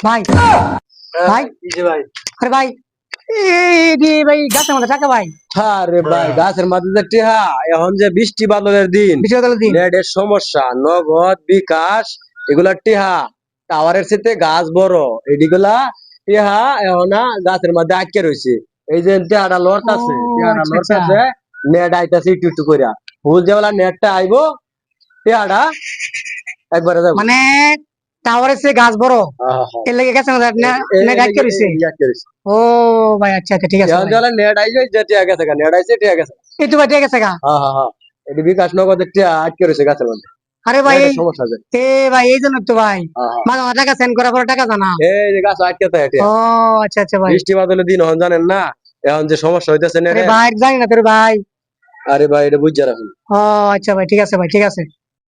ভাই ভাই কি যে ভাই? আরে ভাই ভাই গাছের মধ্যে টাকা ভাই আরে ভাই গাছের মাঝে যে টিহা, এখন যে বৃষ্টি বাদলের দিন, বিশ টাকা দিন নেটের সমস্যা, নগদ বিকাশ এগুলা টিহা টাওয়ারের সাথে গাছ বড় এদিগুলা টিহা এখন গাছের মধ্যে আটকে রয়েছে। এই যে টিহাটা লড় ও আছে, টিহাটা আচ্ছা লড় আচ্ছা আছে, নেট আইতাছে একটু একটু কইরা। ফুল যেবেলা নেটটা আইবো টিহাটা একবারে যাবো। মানে টাওয়ারের সে গাছ বড় আহা, এর লেগে গেছে আমাদের নেট আটকে রয়েছে। এই আটকে রয়েছে। ও ভাই আচ্ছা আচ্ছা ঠিক আছে এখন ভাই যেবেলা নেট আইছে যে টিহা গেছে গা, নেট আইছে টিহা গেছে। এই তো ভাই ঠিক আছে গা। হ্যাঁ হ্যাঁ হ্যাঁ, এটি বিকাশ নগদের টিহা আটকে রয়েছে গাছের মধ্যে। আরে ভাই নেটের সমস্যা আছে। ভাই এই জন্য তো ভাই হ্যাঁ হ্যাঁ, মাঝে মাঝে টাকা সেন্ড করার পরে টাকা জানা। এই যে গাছ আটকে থাকে টিহা। ও আচ্ছা আচ্ছা ভাই। বৃষ্টি বাদলের দিন হন জানেন না, এখন যে সমস্যা হইতেছে আরে নেটে। ভাই জানি না তোর ভাই। আরে ভাই এটা বুঝা রাখুন। ও আচ্ছা ভাই ঠিক আছে ভাই ঠিক আছে।